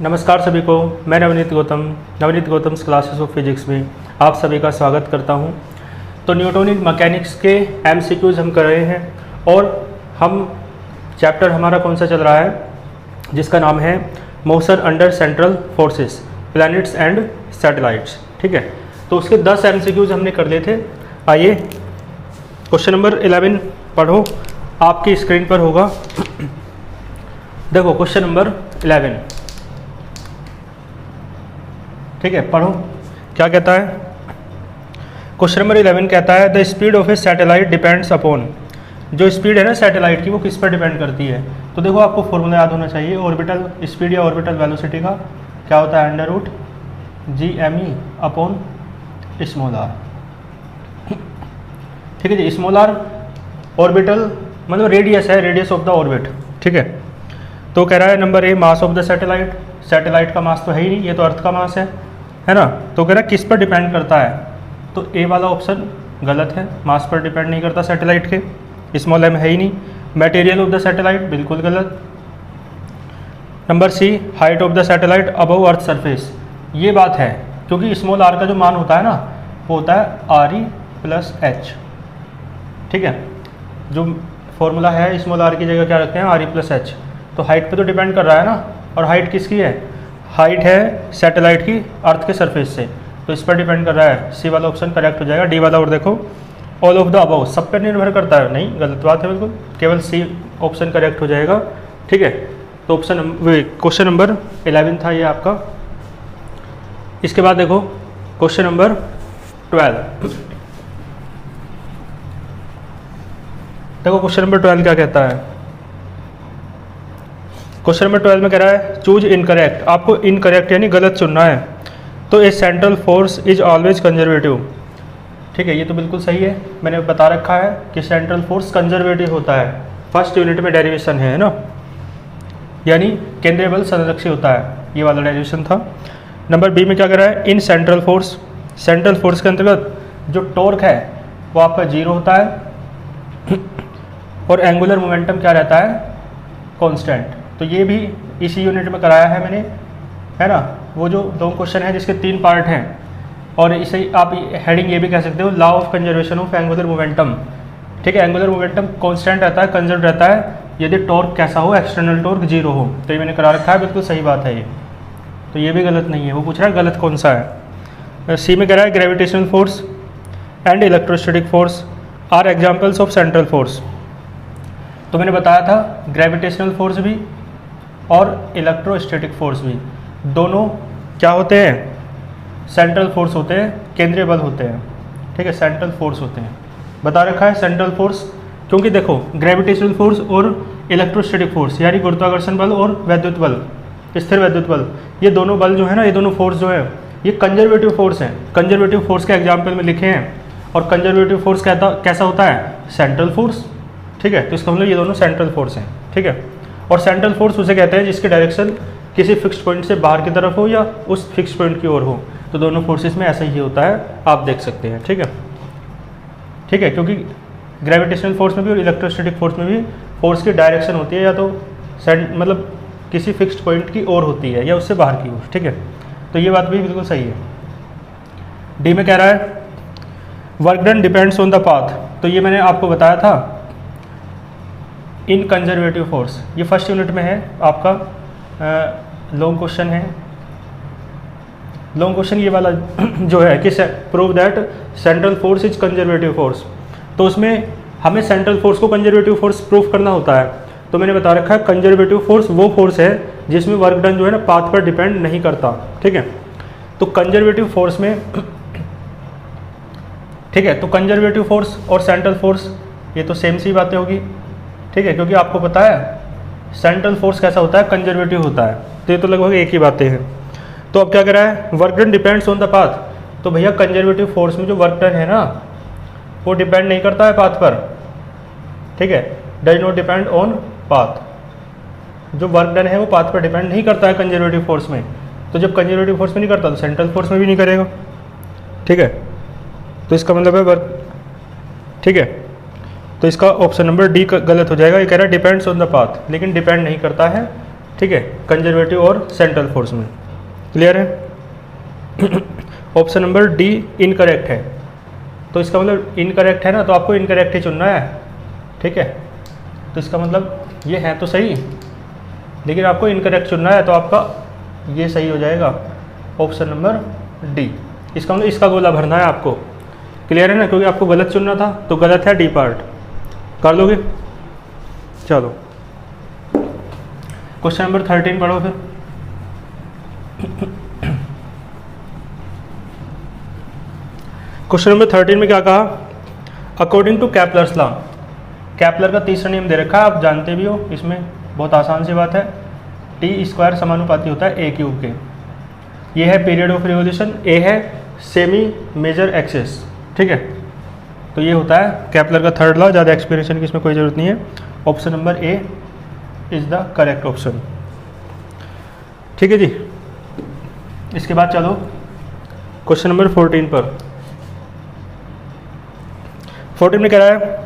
नमस्कार सभी को, मैं Navneet Gautam's classes of physics में आप सभी का स्वागत करता हूं। तो न्यूटोनिक मैकेनिक्स के एमसीक्यूज हम कर रहे हैं और हम चैप्टर हमारा कौन सा चल रहा है जिसका नाम है motion under central forces, planets and satellites. ठीक है, तो उसके 10 एमसीक्यूज हमने कर लिए थे। आइए क्वेश्चन नंबर 11 पढ़ो, आपकी स्क्रीन पर होगा। देखो क्वेश्चन नंबर 11, ठीक है, पढ़ो क्या कहता है। क्वेश्चन नंबर 11 कहता है the speed of A satellite depends upon. जो स्पीड है ना सैटेलाइट की वो किस पर डिपेंड करती है। तो देखो आपको फॉर्मूला याद होना चाहिए ऑर्बिटल स्पीड या ऑर्बिटल वेलोसिटी का। क्या होता है? Under root GME upon small r. ठीक है जी, स्मॉल आर ऑर्बिटल मतलब रेडियस है, रेडियस ऑफ द ऑर्बिट। ठीक है, तो कह रहा है number A mass of the satellite. Satellite का मास तो है ही नहीं, ये तो अर्थ का मास है ना। तो कह रहा है किस पर डिपेंड करता है, तो ए वाला ऑप्शन गलत है, मास पर डिपेंड नहीं करता सैटेलाइट के, स्मॉल एम है ही नहीं। मटेरियल ऑफ द सैटेलाइट बिल्कुल गलत। Number C height of the satellite above earth surface, ये बात है क्योंकि स्मॉल आर का जो मान होता है ना वो होता है RE प्लस H। ठीक है, जो फॉर्मूला है स्मॉल आर की जगह क्या रखते हैं RE प्लस H। तो हाइट पे तो डिपेंड कर रहा है ना, और हाइट किसकी है? हाइट है सैटेलाइट की अर्थ के सरफेस से, तो इस पर डिपेंड कर रहा है। सी वाला ऑप्शन करेक्ट हो जाएगा। डी वाला और देखो ऑल ऑफ द अबव, सब पर निर्भर करता है, नहीं गलत बात है बिल्कुल, केवल सी ऑप्शन करेक्ट हो जाएगा। ठीक है, तो ऑप्शन क्वेश्चन नंबर 11 था ये आपका। इसके बाद देखो क्वेश्चन नंबर 12। देखो क्वेश्चन नंबर 12 क्या कहता है। क्वेश्चन नंबर 12 में कह रहा है चूज इनकरेक्ट, आपको इनकरेक्ट यानी गलत चुनना है। तो a central force is always conservative. ठीक है, ये तो बिल्कुल सही है, मैंने बता रखा है कि सेंट्रल फोर्स कंजर्वेटिव होता है। फर्स्ट यूनिट में डेरिवेशन है ना, यानी केंद्रीय बल संरक्षी होता है, ये वाला डेरिवेशन था। नंबर बी में क्या कह रहा है in central force, central force के अंतर्गत जो टॉर्क है वो आपका 0 होता है और एंगुलर मोमेंटम क्या रहता है? कांस्टेंट। तो ये भी इसी यूनिट में कराया है मैंने, है ना। वो जो दो क्वेश्चन है जिसके 3 पार्ट हैं, और इसे आप हेडिंग ये भी कह सकते हो law of conservation of angular momentum. ठीक है, एंगुलर मोमेंटम कांस्टेंट रहता है, कंजर्व रहता है यदि टॉर्क कैसा हो, एक्सटर्नल टॉर्क 0 हो। तो ये मैंने करा रखा है, बिल्कुल सही बात है ये, तो ये भी गलत नहीं है। वो पूछ रहा है गलत कौन सा है। सी में कह रहा है gravitational force and electrostatic force are examples of central force. तो मैंने बताया था ग्रेविटेशनल फोर्स भी और इलेक्ट्रोस्टैटिक फोर्स भी दोनों क्या होते हैं? सेंट्रल फोर्स होते हैं, केंद्रीय बल होते हैं। ठीक है, सेंट्रल फोर्स होते हैं, बता रखा है सेंट्रल फोर्स। क्योंकि देखो ग्रेविटेशनल फोर्स और इलेक्ट्रोस्टैटिक फोर्स यानी गुरुत्वाकर्षण बल और वैद्युत बल, स्थिर वैद्युत बल, ये दोनों बल जो है ना, ये दोनों फोर्स जो है ये कंजर्वेटिव फोर्स हैं। कंजर्वेटिव फोर्स के एग्जाम्पल में लिखे हैं, और कंजर्वेटिव फोर्स कैसा होता है? Central force. ठीक है, तो इसका मतलब ये दोनों सेंट्रल फोर्स हैं। ठीक है, और सेंट्रल फोर्स उसे कहते हैं जिसकी डायरेक्शन किसी फिक्स्ड पॉइंट से बाहर की तरफ हो या उस फिक्स्ड पॉइंट की ओर हो। तो दोनों फोर्सेस में ऐसा ही होता है, आप देख सकते हैं। ठीक है, ठीक है, क्योंकि ग्रेविटेशनल फोर्स में भी और इलेक्ट्रोस्टैटिक फोर्स में भी फोर्स की डायरेक्शन होती है या तो मतलब किसी फिक्स्ड पॉइंट की ओर होती है या उससे बाहर की ओर। ठीक है, तो ये बात भी बिल्कुल सही है। डी में कह रहा है work done depends on the path. तो ये मैंने आपको बताया था इन कंजर्वेटिव फोर्स, ये फर्स्ट यूनिट में है आपका, लॉन्ग क्वेश्चन है। लॉन्ग क्वेश्चन ये वाला जो है कि prove that central force is conservative force. तो उसमें हमें सेंट्रल फोर्स को कंजर्वेटिव फोर्स प्रूफ करना होता है। तो मैंने बता रखा है कंजर्वेटिव फोर्स वो फोर्स है जिसमें वर्क डन जो है ना पाथ पर डिपेंड नहीं करता। ठीक है, तो कंजर्वेटिव फोर्स में, ठीक है, तो कंजर्वेटिव फोर्स और सेंट्रल फोर्स ये तो सेम सी बातें होगी। ठीक है, क्योंकि आपको पता है सेंट्रल फोर्स कैसा होता है? कंजर्वेटिव होता है, तो ये तो लगभग एक ही बातें हैं। तो अब क्या कह रहा है work done depends on the path. तो भैया कंजर्वेटिव फोर्स में जो वर्क डन है ना वो डिपेंड नहीं करता है पाथ पर। ठीक है, does not depend on path. जो वर्क डन है वो पाथ पर डिपेंड नहीं करता है कंजर्वेटिव फोर्स में। तो जब कंजर्वेटिव फोर्स में नहीं करता तो सेंट्रल फोर्स में भी नहीं करेगा। ठीक है, तो इसका मतलब है वर्क। ठीक है, तो इसका ऑप्शन नंबर डी गलत हो जाएगा। ये कह रहा है डिपेंड्स ऑन द पाथ, लेकिन डिपेंड नहीं करता है ठीक है, कंजर्वेटिव और सेंट्रल फोर्स में। क्लियर है? ऑप्शन नंबर डी इनकरेक्ट है, तो इसका मतलब इनकरेक्ट है ना, तो आपको इनकरेक्ट ही चुनना है। ठीक है, तो इसका मतलब ये है तो सही, लेकिन आपको इनकरेक्ट चुनना है, तो आपका ये सही हो जाएगा ऑप्शन नंबर डी। इसका मतलब इसका गोला भरना है आपको। क्लियर है ना? क्योंकि आपको गलत चुनना था, तो गलत है डी पार्ट। कर लोगे? चलो क्वेश्चन नंबर 13 पढ़ो फिर। क्वेश्चन नंबर 13 में क्या कहा? According to Kepler's law, Kepler का तीसरा नियम दे रखा है, आप जानते भी हो। इसमें बहुत आसान सी बात है, टी स्क्वायर समानुपाती होता है ए क्यूब के। ये है पीरियड ऑफ रिवोल्यूशन, ए है सेमी मेजर एक्सिस। ठीक है, तो ये होता है कैपलर का थर्ड लॉ। ज़्यादा एक्सप्लेनेशन की इसमें कोई ज़रूरत नहीं है। Option number A is the correct option. ठीक है जी, इसके बाद चलो क्वेश्चन नंबर 14 पर। 14 में कह रहा है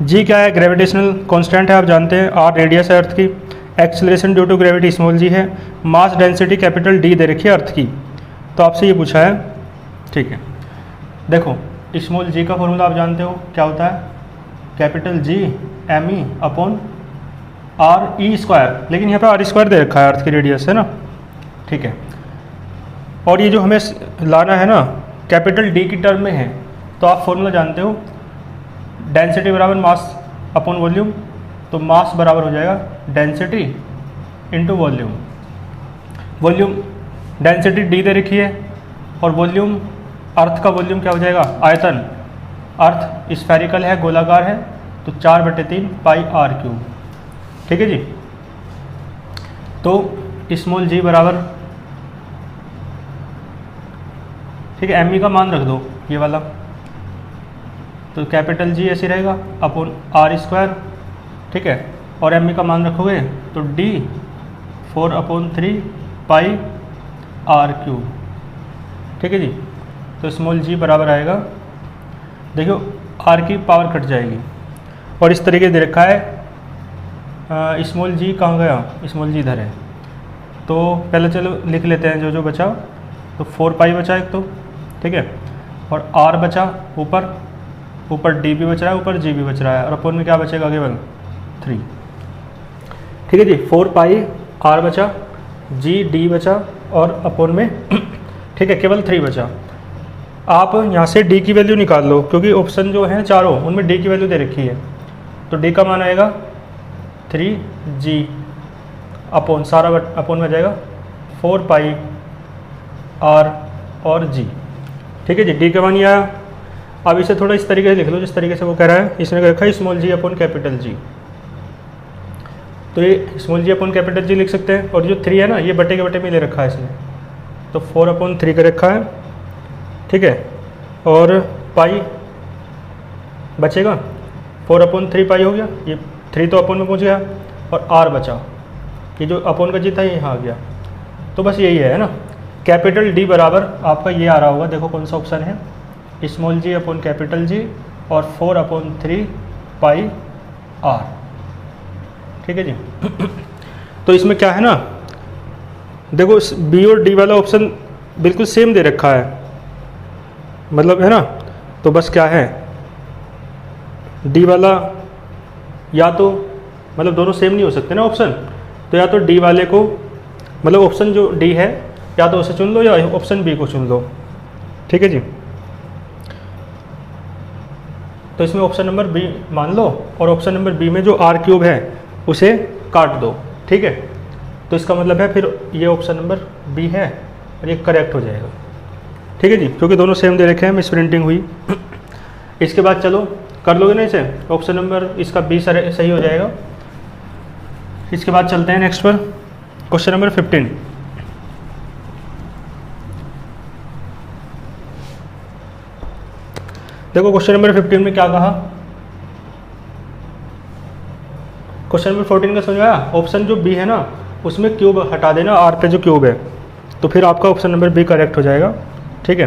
जी क्या है? ग्रेविटेशनल कांस्टेंट है, आप जानते हैं। आर रेडियस है अर्थ की। Acceleration due to gravity small g है। मास डेंसिटी कैपिटल डी दे रखी है अर्थ की। तो आपसे ये पूछा है, ठीक है, देखो स्मॉल जी का फॉर्मूला आप जानते हो क्या होता है? Capital G M E upon R E square, लेकिन यहाँ पे आर स्क्वायर दे रखा है, अर्थ की रेडियस है ना। ठीक है, और ये जो हमें लाना है ना कैपिटल डी की टर्म में है, तो आप फॉर्मूला जानते हो, डेंसिटी बराबर मास अपॉन वॉल्यूम। तो मास बराबर हो जाएगा density into volume. Volume density D दे रखी है, और वॉल्यूम अर्थ का वॉल्यूम क्या हो जाएगा? आयतन। अर्थ स्फेरिकल है, गोलाकार है, तो 4/3 पाई आर क्यूब। ठीक है जी, तो स्मॉल जी बराबर, ठीक है, एम ई का मान रख दो ये वाला, तो कैपिटल जी ऐसे रहेगा अपॉन आर स्क्वायर। ठीक है, और एम ई का मान रखोगे तो डी 4/3 पाई आर क्यूब। ठीक है जी, तो स्मॉल जी बराबर आएगा, देखो आर की पावर कट जाएगी, और इस तरीके से दे रखा है। स्मॉल जी कहाँ गया? स्मॉल जी इधर है, तो पहले चलो लिख लेते हैं जो जो बचा। तो 4 पाई बचा एक तो, ठीक है, और आर बचा ऊपर, ऊपर डी भी बच रहा है, ऊपर जी भी बच रहा है, और अपन में क्या बचेगा? केवल 3। ठीक है जी, 4 पाई आर बचा, जी डी बचा, और अपोन में ठीक है केवल 3 बचा। आप यहाँ से डी की वैल्यू निकाल लो, क्योंकि ऑप्शन जो हैं चारों उनमें डी की वैल्यू दे रखी है। तो डी का मान आएगा 3g अपोन, सारा अपोन में जाएगा 4 पाई आर और जी। ठीक है जी, डी का मान ये आया। अब इसे थोड़ा इस तरीके से लिख लो जिस तरीके से वो कह रहा है। इसने कह रखा है स्मॉल जी अपॉन कैपिटल जी, तो ये स्मॉल जी अपॉन कैपिटल जी लिख सकते हैं। और जो 3 है ना, ये बटे के बटे में ले रखा है इसने, तो 4/3 का रखा है। ठीक है, और पाई बचेगा, 4/3 पाई हो गया, ये 3 तो अपॉन में पहुंच गया, और आर बचा, ये जो अपॉन का जी था ये यहाँ आ गया। तो बस यही है ना, कैपिटल डी बराबर आपका ये आ रहा होगा, देखो कौन सा ऑप्शन है, स्मॉल जी अपॉन कैपिटल जी और 4/3 पाई आर। ठीक है जी। तो इसमें क्या है ना, देखो बी और डी वाला ऑप्शन बिल्कुल सेम दे रखा है, मतलब है ना। तो बस क्या है, डी वाला या तो मतलब दोनों सेम नहीं हो सकते ना ऑप्शन, तो या तो डी वाले को, मतलब ऑप्शन जो डी है या तो उसे चुन लो या ऑप्शन बी को चुन लो। ठीक है जी, तो इसमें ऑप्शन नंबर बी मान लो, और ऑप्शन नंबर बी में जो आर क्यूब है उसे काट दो। ठीक है, तो इसका मतलब है फिर ये ऑप्शन नंबर बी है और ये करेक्ट हो जाएगा। ठीक है जी, क्योंकि दोनों सेम दे रखे हैं, मिस प्रिंटिंग हुई। इसके बाद चलो कर लोगे ना इसे, ऑप्शन नंबर इसका बी सही हो जाएगा। इसके बाद चलते हैं नेक्स्ट पर, क्वेश्चन नंबर 15। देखो क्वेश्चन नंबर 15 में क्या कहा, क्वेश्चन नंबर 14 का समझ आया। ऑप्शन जो बी है ना उसमें क्यूब हटा देना, आर पे जो क्यूब है, तो फिर आपका ऑप्शन नंबर बी करेक्ट हो जाएगा। ठीक है,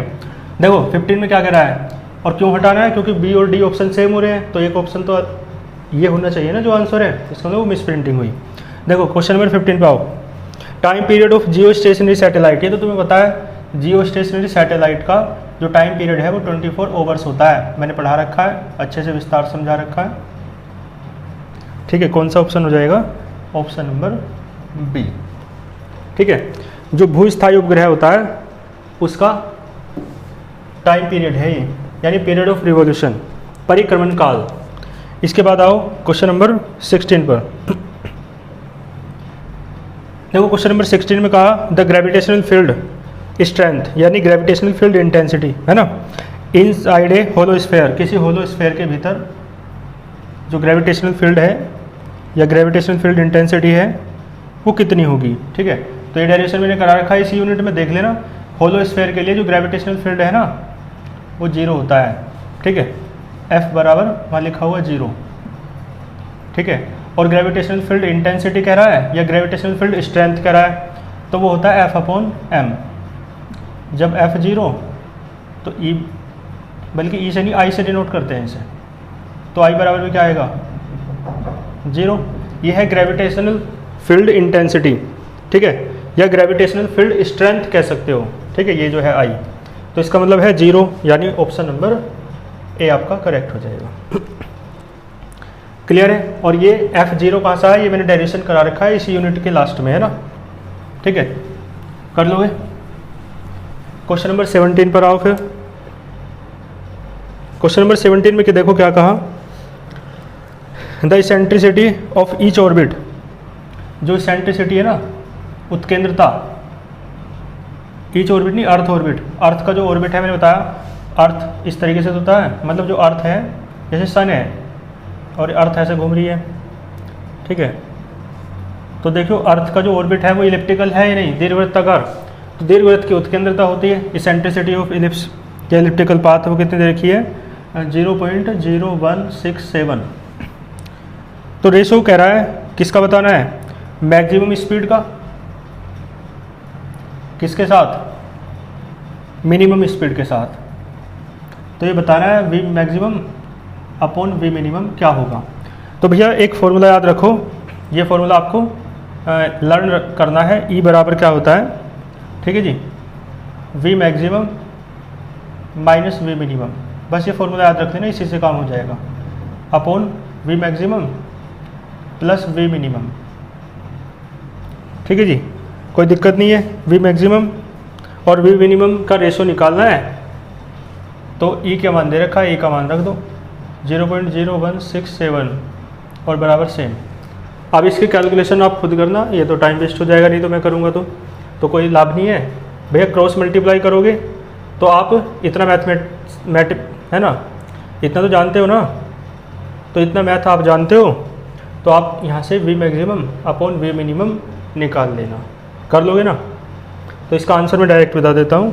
देखो 15 में क्या कह रहा है और क्यों हटाना है, क्योंकि बी और डी ऑप्शन सेम हो रहे हैं, तो एक ऑप्शन तो ये होना चाहिए ना जो आंसर है, इसका मतलब वो मिस प्रिंटिंग हुई। देखो क्वेश्चन नंबर 15 पे आओ। Time period of Jio stationery satellite, ये तो तुम्हें पता है जियो स्टेशनरी सैटेलाइट का जो टाइम पीरियड है वो 24 आवर्स होता है, मैंने पढ़ा रखा है, अच्छे से विस्तार समझा रखा है। ठीक है, कौन सा ऑप्शन हो जाएगा? Option number B. ठीक है, जो भूस्थायी उपग्रह होता है उसका टाइम पीरियड है ये, यानी पीरियड ऑफ रिवॉल्यूशन, परिक्रमण काल। इसके बाद आओ क्वेश्चन नंबर 16 पर। देखो क्वेश्चन नंबर 16 में कहा द ग्रेविटेशनल फील्ड स्ट्रेंथ, यानी ग्रेविटेशनल फील्ड इंटेंसिटी, है ना, इनसाइड ए होलो स्फेयर, किसी होलो स्फेयर के भीतर जो ग्रेविटेशनल फील्ड है या ग्रेविटेशनल फील्ड इंटेंसिटी है वो कितनी होगी। ठीक है, तो ये डेरिवेशन मैंने करा रखा है, इसी यूनिट में देख लेना। होलो स्फेयर के लिए जो ग्रेविटेशनल फील्ड है ना वो 0 होता है। ठीक है, F बराबर वहाँ लिखा हुआ 0। ठीक है, और ग्रेविटेशनल फील्ड इंटेंसिटी कह रहा है या ग्रेविटेशनल फील्ड स्ट्रेंथ कह रहा है, तो वो होता है F/m। जब F 0 तो E, बल्कि E से नहीं I से डिनोट करते हैं इसे, तो I बराबर में क्या आएगा? 0। ये है ग्रेविटेशनल फील्ड इंटेंसिटी। ठीक है, या ग्रेविटेशनल फील्ड स्ट्रेंथ कह सकते हो। ठीक है, ये जो है I, तो इसका मतलब है 0, यानी ऑप्शन नंबर ए आपका करेक्ट हो जाएगा। क्लियर है? और ये F0 कहाँ सा है, ये मैंने डेरिवेशन करा रखा है इसी यूनिट के लास्ट में, है ना। ठीक है, कर लोगे। क्वेश्चन नंबर 17 पर आओ। फिर क्वेश्चन नंबर 17 में कि देखो क्या कहा, the eccentricity of each orbit, जो इसेंट्रिसिटी है ना, उत्केंद्रता, ईच ऑर्बिट नहीं, अर्थ ऑर्बिट, अर्थ का जो ऑर्बिट है मैंने बताया, अर्थ इस तरीके से होता है, मतलब जो अर्थ है जैसे सन है और अर्थ ऐसे घूम रही है। ठीक है, तो देखो अर्थ का जो ऑर्बिट है वो इलिप्टिकल है या नहीं, दीर्घवृत्ताकार, तो दीर्घवृत्त की उत्केंद्रता होती है, इसेंट्रिसिटी ऑफ इलिप्स या इलिप्टिकल पाथ वो कितनी दे रखी है? 0.0167। तो रेशो कह रहा है किसका बताना है? मैक्सिमम स्पीड का, किसके साथ? मिनिमम स्पीड के साथ। तो ये बताना है V maximum upon V minimum क्या होगा। तो भैया एक फॉर्मूला याद रखो, ये फॉर्मूला आपको लर्न करना है। ई बराबर क्या होता है? ठीक है जी, V maximum minus V minimum, बस ये फॉर्मूला याद रख लेना, इसी से काम हो जाएगा। Upon V maximum plus V minimum. ठीक है जी, कोई दिक्कत नहीं है। वी मैक्सिमम और वी मिनिमम का रेशो निकालना है, तो ई का मान दे रखा है, ई का मान रख दो 0.0167 और बराबर सेम। अब इसकी कैलकुलेशन आप खुद करना, ये तो टाइम वेस्ट हो जाएगा, नहीं तो मैं करूँगा तो कोई लाभ नहीं है। भैया क्रॉस मल्टीप्लाई करोगे तो आप इतना मैथ है ना, इतना तो जानते हो ना, तो इतना मैथ आप जानते हो, तो आप यहाँ से V maximum upon V minimum निकाल लेना, कर लोगे ना। तो इसका आंसर मैं डायरेक्ट बता देता हूँ,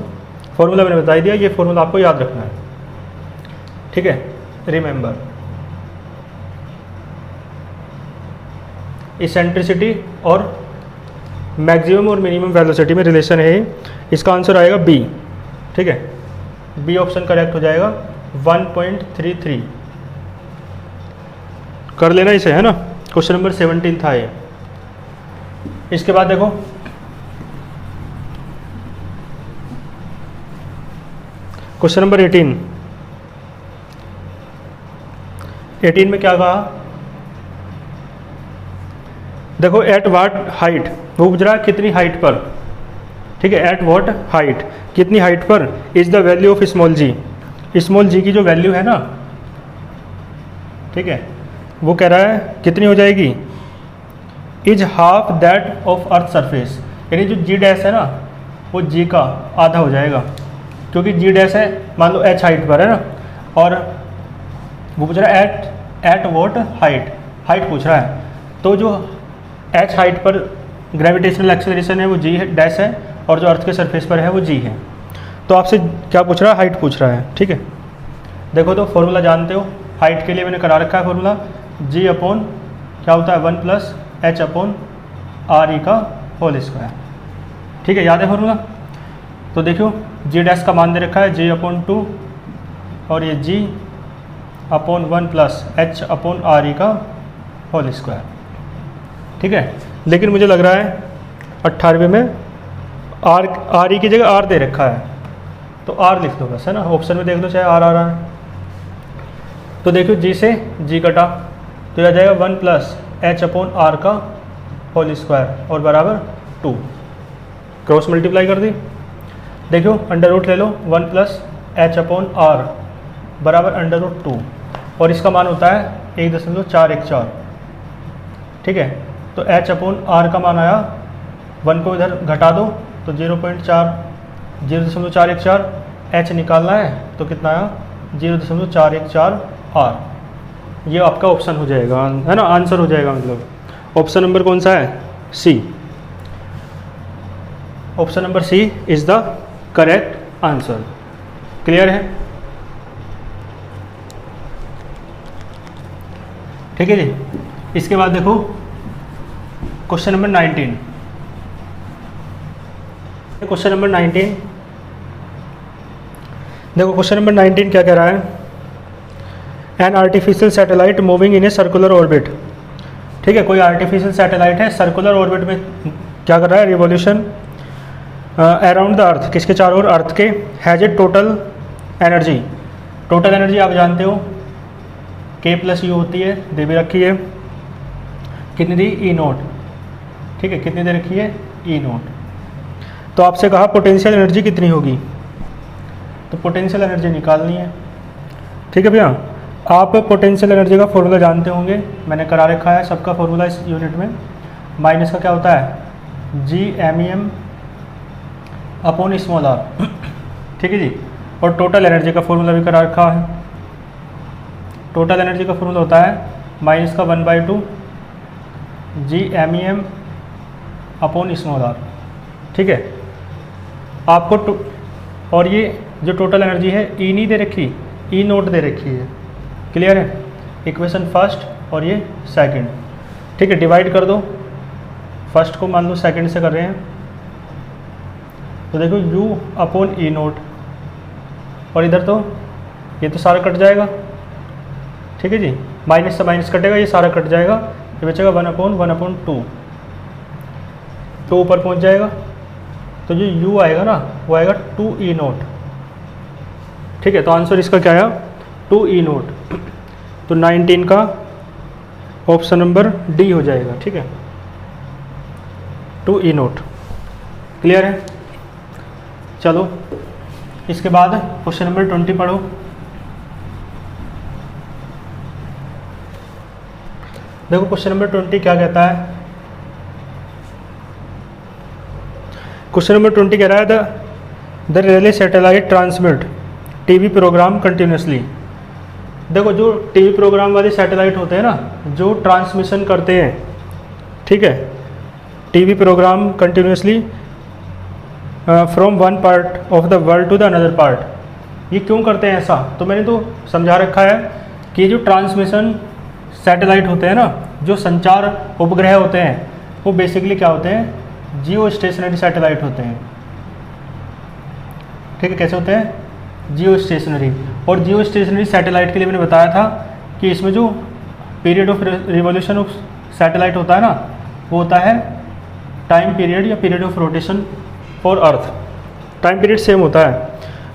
फॉर्मूला मैंने बता दिया, ये फॉर्मूला आपको याद रखना है। ठीक है, रिमेंबर इसेंट्रिसिटी और मैक्सिमम और मिनिमम वेलोसिटी में रिलेशन है, इसका आंसर आएगा बी। ठीक है, बी ऑप्शन करेक्ट हो जाएगा 1.33। कर लेना इसे, है ना। क्वेश्चन नंबर 17 था ये। इसके बाद देखो क्वेश्चन नंबर 18 में क्या कहा, देखो एट व्हाट हाइट, वो पूछ रहा है कितनी हाइट पर। ठीक है, एट व्हाट हाइट, कितनी हाइट पर is the value of small g, small g की जो वैल्यू है ना, ठीक है, वो कह रहा है कितनी हो जाएगी, is half that of earth surface, यानी जो जी डैश है ना वो जी का आधा हो जाएगा, क्योंकि जी डैश है मान लो एच हाइट पर है ना, और वो पूछ रहा है एट व्हाट हाइट, हाइट पूछ रहा है, तो जो एच हाइट पर ग्रेविटेशनल एक्सेलरेशन है वो जी है डैश है, और जो अर्थ के सरफेस पर है वो जी है। तो आपसे क्या पूछ रहा है, हाइट पूछ रहा है। ठीक है, देखो तो फॉर्मूला जानते हो, हाइट के लिए मैंने करा रखा है फॉर्मूला, जी अपॉन क्या होता है 1 plus h upon R e का होल स्क्वायर। ठीक है, याद है फॉर्मूला। तो देखो जी डैश का मान दे रखा है जी अपॉन 2 और ये g upon 1 plus h upon R e का होल स्क्वायर। ठीक है, लेकिन मुझे लग रहा है 98वें में आर ई की जगह आर दे रखा है, तो आर लिख दो बस, है ना। ऑप्शन में देख लो चाहे आर आ रहा है। तो देखो जी से जी कटा, तो यह आ जाएगा 1 प्लस एच अपॉन आर का होल स्क्वायर और बराबर 2। क्रॉस मल्टीप्लाई कर दी, देखो अंडर रूट ले लो, 1 प्लस एच अपॉन आर बराबर अंडर रूट 2, और इसका मान होता है 1.414। ठीक है, तो एच अपॉन आर का मान आया, 1 को इधर घटा दो तो 0.414, एच निकालना है तो कितना आया 0.414 आर। ये आपका ऑप्शन हो जाएगा, है ना, आंसर हो जाएगा। मतलब ऑप्शन नंबर कौन सा है? C. Option number C is the correct answer. Clear है? ठीक है जी। इसके बाद देखो क्वेश्चन नंबर 19। क्वेश्चन नंबर 19 देखो, क्वेश्चन नंबर 19 क्या कह रहा है? An artificial satellite moving in a circular orbit. ठीक है, कोई आर्टिफिशियल सैटेलाइट है, सर्कुलर ऑर्बिट में क्या कर रहा है? रिवॉल्यूशन अराउंड द अर्थ, किसके चारों ओर? अर्थ के। Has a total energy, total energy आप जानते हो K प्लस यू होती है, दे भी रखी है। कितनी दी? ई नोट। ठीक है, कितनी दे रखी है? ई नोट। तो आपसे कहा पोटेंशियल एनर्जी कितनी होगी, तो पोटेंशियल एनर्जी निकालनी है। ठीक है भैया, आप पोटेंशियल एनर्जी का फॉर्मूला जानते होंगे, मैंने करा रखा है सबका फॉर्मूला इस यूनिट में। माइनस का क्या होता है? G_MEM upon small r। ठीक है जी, और टोटल एनर्जी का फॉर्मूला भी करा रखा है। टोटल एनर्जी का फॉर्मूला होता है माइनस का 1/2 G_MEM अपॉन स्मॉल r। ठीक है, आपको और ये जो टोटल एनर्जी है ई नहीं दे रखी, ई नोट दे रखी है। क्लियर है? इक्वेशन फर्स्ट और ये सेकंड। ठीक है, डिवाइड कर दो, फर्स्ट को मान लो सेकंड से कर रहे हैं, तो देखो u अपॉन ई नोट, और इधर तो ये तो सारा कट जाएगा। ठीक है जी, माइनस से माइनस कटेगा, ये सारा कट जाएगा, ये बचेगा 1/1/2, तो ऊपर पहुंच जाएगा। तो जो u आएगा ना वो आएगा 2e नोट। ठीक है, तो आंसर इसका क्या आया? 2e note. तो 19 का ऑप्शन नंबर डी हो जाएगा। ठीक है, 2e नोट। क्लियर है? चलो इसके बाद क्वेश्चन नंबर 20 पढ़ो। देखो क्वेश्चन नंबर 20 क्या कहता है? क्वेश्चन नंबर 20 कह रहा है the relay satellite transmit TV program continuously. देखो जो टीवी प्रोग्राम वाले सैटेलाइट होते हैं ना, जो ट्रांसमिशन करते हैं, ठीक है, TV program continuously from one part of the world to the another part. ये क्यों करते हैं ऐसा? तो मैंने तो समझा रखा है कि जो ट्रांसमिशन सैटेलाइट होते हैं ना, जो संचार उपग्रह होते हैं, वो बेसिकली क्या होते हैं? जियो स्टेशनरी सैटेलाइट होते हैं। ठीक है, कैसे होते हैं? जियो स्टेशनरी। और जियो स्टेशनरी सैटेलाइट के लिए मैंने बताया था कि इसमें जो period of revolution of satellite होता है ना, वो होता है टाइम पीरियड या period of rotation for earth. Time period same होता है,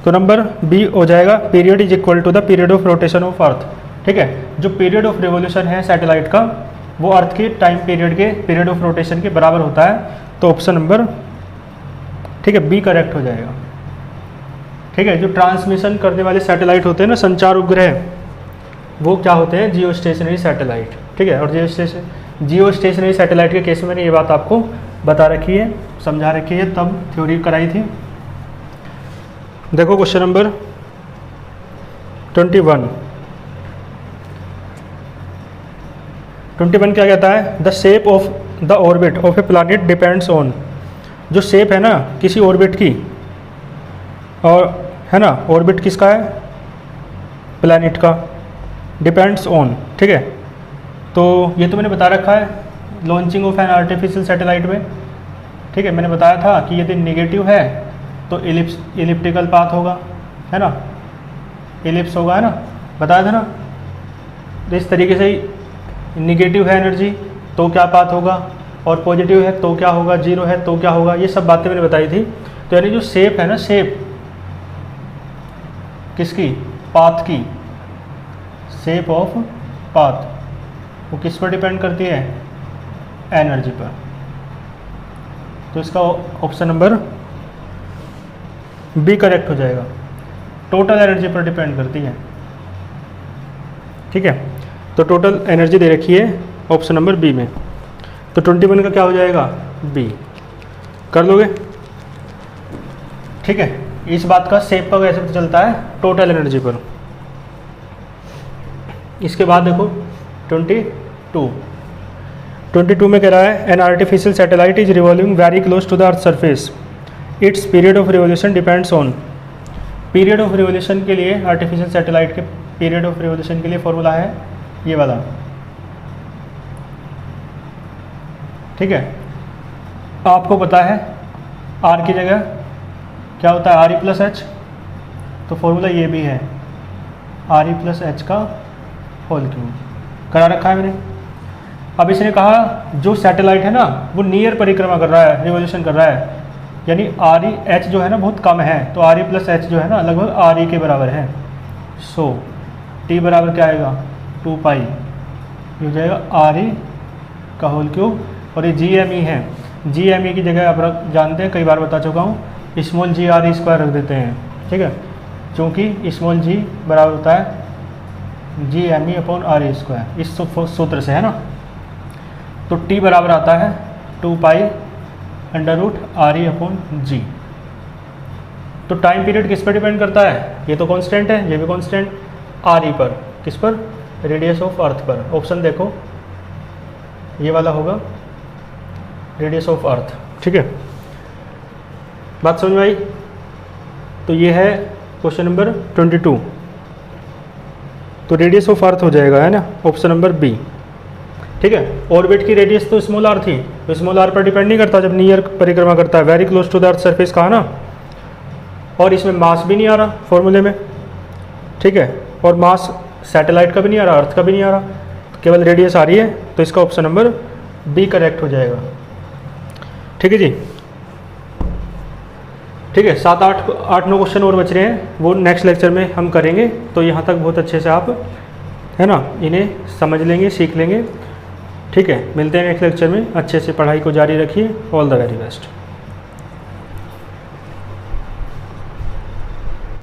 तो नंबर बी हो जाएगा, period is equal to the period of rotation of earth. ठीक है, जो पीरियड ऑफ रिवॉल्यूशन है सैटेलाइट का, वो अर्थ के टाइम पीरियड के पीरियड ऑफ रोटेशन के बराबर होता है। तो ऑप्शन नंबर, ठीक है, बी करेक्ट हो जाएगा। ठीक है, जो ट्रांसमिशन करने वाले सैटेलाइट होते हैं ना, संचार उपग्रह, वो क्या होते हैं? जियो स्टेशनरी सैटेलाइट। ठीक है, और जियो स्टेशनरी सैटेलाइट के केस में मैंने ये बात आपको बता रखी है, समझा रखी है, तब थ्योरी कराई थी। देखो क्वेश्चन नंबर 21 क्या कहता है? The shape of the orbit of A planet depends on. जो शेप है ना किसी ऑर्बिट की, और है ना, ऑर्बिट किसका है? प्लैनेट का। डिपेंड्स ऑन, ठीक है, तो ये तो मैंने बता रखा है launching of N artificial satellite में। ठीक है, मैंने बताया था कि यदि नेगेटिव है तो इलिप्टिकल पाथ होगा, है ना, इलिप्स होगा, है ना, बताया था ना। तो इस तरीके से नेगेटिव है एनर्जी तो क्या पाथ होगा, और पॉजिटिव है तो क्या होगा, जीरो है तो क्या होगा, ये सब बातें मैंने बताई थी। तो यानी जो शेप है ना, शेप किसकी, पाथ की, शेप ऑफ पाथ वो किस पर डिपेंड करती है, एनर्जी पर। तो इसका ऑप्शन नंबर बी करेक्ट हो जाएगा, टोटल एनर्जी पर डिपेंड करती है। ठीक है, तो टोटल एनर्जी दे रखी है ऑप्शन नंबर बी में, तो 21 का क्या हो जाएगा, बी। कर लोगे? ठीक है, इस बात का शेप का कैसे पता चलता है, टोटल एनर्जी पर। इसके बाद देखो 22 में कह रहा है an artificial satellite is revolving very close to the earth surface, its period of revolution depends on. Period of revolution के लिए, आर्टिफिशियल सैटेलाइट के पीरियड ऑफ रिवोल्यूशन के लिए फॉर्मूला है ये वाला। ठीक है, आपको पता है आर की जगह क्या होता है, आर ई प्लस एच, तो फॉर्मूला ये भी है आर ई प्लस एच का होल क्यूब, करा रखा है मैंने। अब इसने कहा जो सैटेलाइट है ना वो नियर परिक्रमा कर रहा है, रिवोल्यूशन कर रहा है, यानी आर ई एच जो है ना बहुत कम है, तो आर ई प्लस एच जो है ना लगभग आर ई के बराबर है। सो टी बराबर क्या आएगा, 2 पाई, ये हो जाएगा आर ई का होल क्यूब। और ये जी एम ई है, जी एम ई की जगह आप जानते हैं, कई बार बता चुका हूँ, small ji are E square रख देते हैं। ठीक है, क्योंकि स्मॉल जी बराबर होता है G M E upon R E square, इस सूत्र से है ना। तो टी बराबर आता है 2 pi under root R e upon g. तो टाइम पीरियड किस पर डिपेंड करता है, ये तो कांस्टेंट है, ये भी कांस्टेंट, आर ई पर, किस पर, रेडियस ऑफ अर्थ पर। ऑप्शन देखो ये वाला होगा रेडियस ऑफ अर्थ। ठीक है, बात समझ में आई? तो ये है क्वेश्चन नंबर 22, तो रेडियस ऑफ अर्थ हो जाएगा, है ना, ऑप्शन नंबर बी। ठीक है, ऑर्बिट की रेडियस तो स्मॉल आर थी, तो स्मॉल आर पर डिपेंड नहीं करता जब नियर परिक्रमा करता है, very close to the earth surface कहा ना, और इसमें मास भी नहीं आ रहा फॉर्मूले में। ठीक है, और मास सैटेलाइट का भी नहीं आ रहा, अर्थ का भी नहीं आ रहा, केवल रेडियस आ रही है, तो इसका ऑप्शन नंबर बी करेक्ट हो जाएगा। ठीक है जी, ठीक है, 7-8-9 क्वेश्चन और बच रहे हैं, वो नेक्स्ट लेक्चर में हम करेंगे। तो यहाँ तक बहुत अच्छे से आप, है ना, इन्हें समझ लेंगे, सीख लेंगे। ठीक है, मिलते हैं नेक्स्ट लेक्चर में, अच्छे से पढ़ाई को जारी रखिए। All the very best.